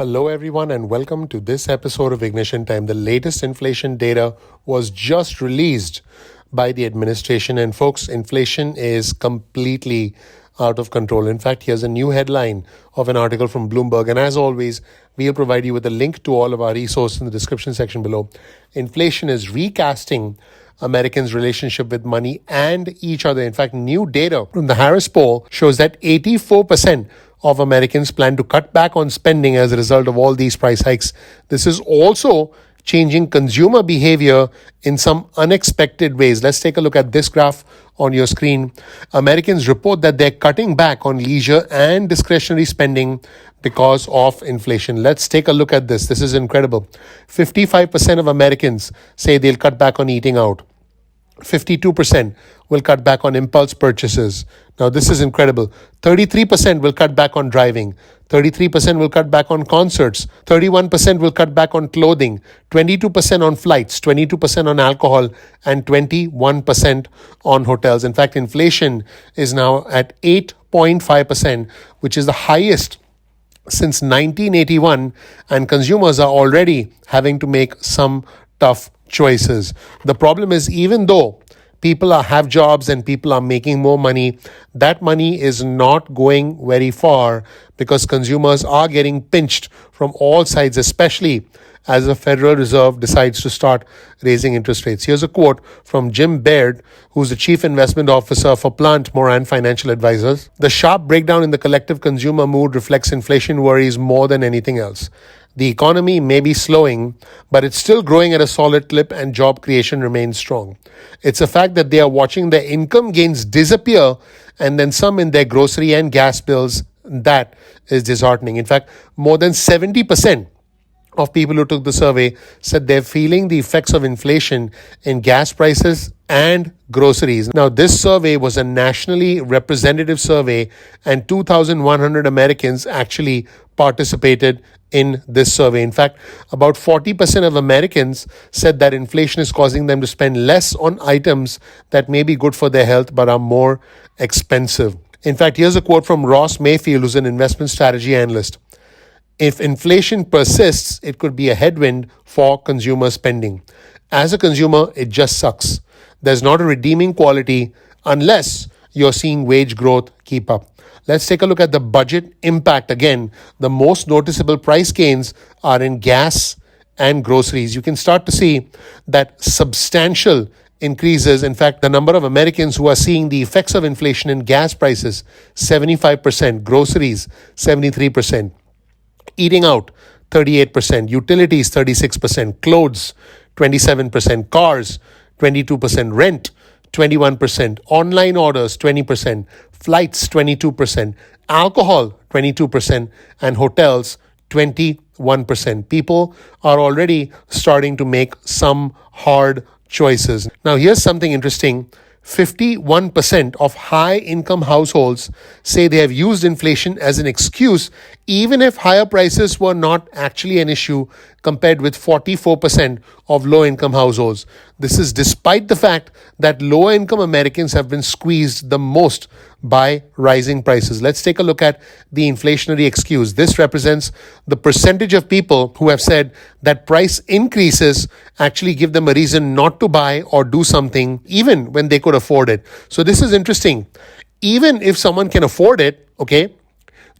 Hello, everyone, and welcome to this episode of Ignition Time. The latest inflation data was just released by the administration, and folks, inflation is completely out of control. In fact, here's a new headline of an article from Bloomberg, and as always, we'll provide you with a link to all of our resources in the description section below. Inflation is recasting Americans' relationship with money and each other. In fact, new data from the Harris poll shows that 84% of Americans plan to cut back on spending as a result of all these price hikes. This is also changing consumer behavior in some unexpected ways. Let's take a look at this graph on your screen. Americans report that they're cutting back on leisure and discretionary spending because of inflation. Let's take a look at this. This is incredible. 55% of Americans say they'll cut back on eating out. 52% will cut back on impulse purchases. Now, this is incredible. 33% will cut back on driving. 33% will cut back on concerts. 31% will cut back on clothing. 22% on flights. 22% on alcohol. And 21% on hotels. In fact, inflation is now at 8.5%, which is the highest since 1981. And consumers are already having to make some tough choices. The problem is, even though people have jobs and people are making more money, that money is not going very far because consumers are getting pinched from all sides, especially as the Federal Reserve decides to start raising interest rates. Here's a quote from Jim Baird, who's the Chief Investment Officer for Plant Moran Financial Advisors. The sharp breakdown in the collective consumer mood reflects inflation worries more than anything else. The economy may be slowing, but it's still growing at a solid clip and job creation remains strong. It's a fact that they are watching their income gains disappear and then some in their grocery and gas bills. That is disheartening. In fact, more than 70% of people who took the survey said they're feeling the effects of inflation in gas prices and groceries. Now, this survey was a nationally representative survey, and 2,100 Americans actually participated in this survey. In fact, about 40% of Americans said that inflation is causing them to spend less on items that may be good for their health but are more expensive. In fact, here's a quote from Ross Mayfield, who's an investment strategy analyst. If inflation persists, it could be a headwind for consumer spending. As a consumer, it just sucks. There's not a redeeming quality unless you're seeing wage growth keep up. Let's take a look at the budget impact. Again, the most noticeable price gains are in gas and groceries. You can start to see that substantial increases. In fact, the number of Americans who are seeing the effects of inflation in gas prices, 75%, groceries, 73%. Eating out, 38%, utilities, 36%, clothes, 27%, cars, 22%, rent, 21%, online orders, 20%, flights, 22%, alcohol, 22%, and hotels, 21%. People are already starting to make some hard choices. Now, here's something interesting. 51% of high-income households say they have used inflation as an excuse, even if higher prices were not actually an issue, compared with 44% of low-income households. This is despite the fact that lower-income Americans have been squeezed the most by rising prices. Let's take a look at the inflationary excuse. This represents the percentage of people who have said that price increases actually give them a reason not to buy or do something, even when they could afford it. So this is interesting. Even if someone can afford it, okay,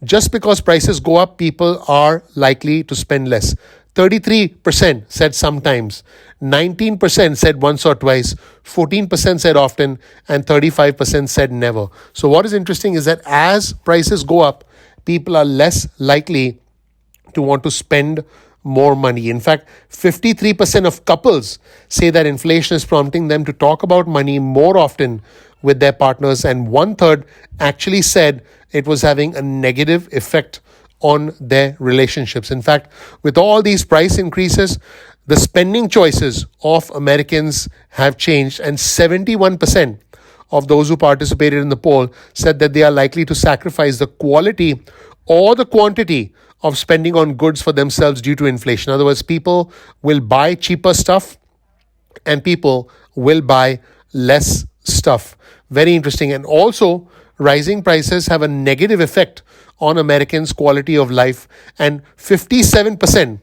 just because prices go up, people are likely to spend less. 33% said sometimes, 19% said once or twice, 14% said often, and 35% said never. So what is interesting is that as prices go up, people are less likely to want to spend more money. In fact, 53% of couples say that inflation is prompting them to talk about money more often with their partners, and 1/3 actually said it was having a negative effect on their relationships. In fact, with all these price increases, the spending choices of Americans have changed, and 71% of those who participated in the poll said that they are likely to sacrifice the quality or the quantity of spending on goods for themselves due to inflation. In other words, people will buy cheaper stuff and people will buy less stuff. Very interesting. And also, rising prices have a negative effect on Americans' quality of life, and 57%,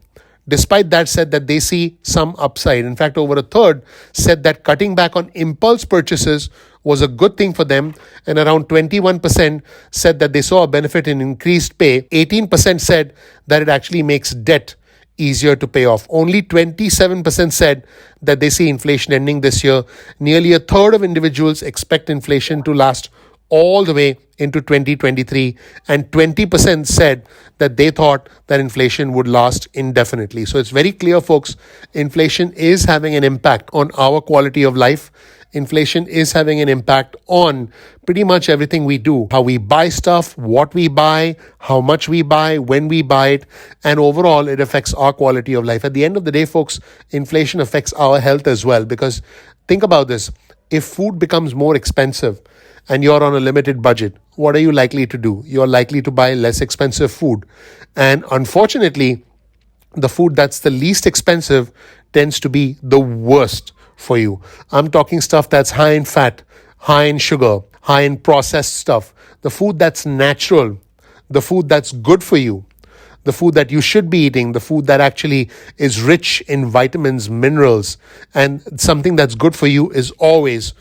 despite that, said that they see some upside. In fact, over a third said that cutting back on impulse purchases was a good thing for them, and around 21% said that they saw a benefit in increased pay. 18% said that it actually makes debt easier to pay off. Only 27% said that they see inflation ending this year. Nearly a third of individuals expect inflation to last all the way into 2023, and 20% said that they thought that inflation would last indefinitely. So it's very clear, folks, inflation is having an impact on our quality of life. Inflation is having an impact on pretty much everything we do, how we buy stuff, what we buy, how much we buy, when we buy it, and overall it affects our quality of life. At the end of the day, folks, inflation affects our health as well, because think about this. If food becomes more expensive and you're on a limited budget, what are you likely to do? You're likely to buy less expensive food. And unfortunately, the food that's the least expensive tends to be the worst for you. I'm talking stuff that's high in fat, high in sugar, high in processed stuff. The food that's natural, the food that's good for you, the food that you should be eating, the food that actually is rich in vitamins, minerals, and something that's good for you is always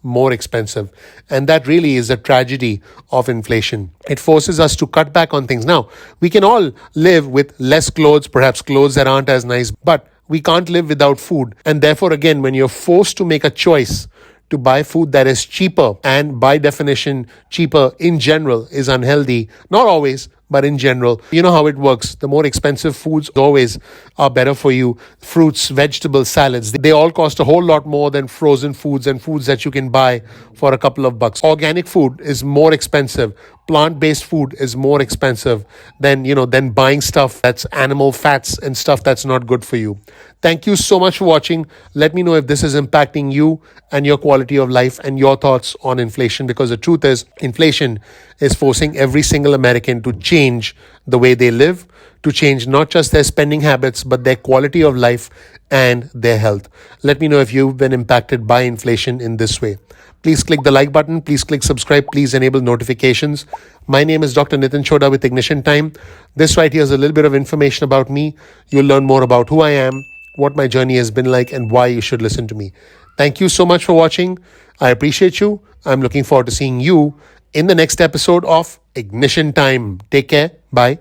more expensive. And that really is a tragedy of inflation. It forces us to cut back on things. Now, we can all live with less clothes, perhaps clothes that aren't as nice, but we can't live without food. And therefore, again, when you're forced to make a choice to buy food that is cheaper, and by definition, cheaper in general is unhealthy, not always, but in general, you know how it works. The more expensive foods always are better for you. Fruits, vegetables, salads, they all cost a whole lot more than frozen foods and foods that you can buy for a couple of bucks. Organic food is more expensive. Plant-based food is more expensive than buying stuff that's animal fats and stuff that's not good for you. Thank you so much for watching. Let me know if this is impacting you and your quality of life and your thoughts on inflation, because the truth is, inflation is forcing every single American to change the way they live, to change not just their spending habits, but their quality of life and their health. Let me know if you've been impacted by inflation in this way. Please click the like button. Please click subscribe. Please enable notifications. My name is Dr. Nitin Chhoda with Ignition Time. This right here is a little bit of information about me. You'll learn more about who I am, what my journey has been like, and why you should listen to me. Thank you so much for watching. I appreciate you. I'm looking forward to seeing you in the next episode of Ignition Time. Take care. Bye.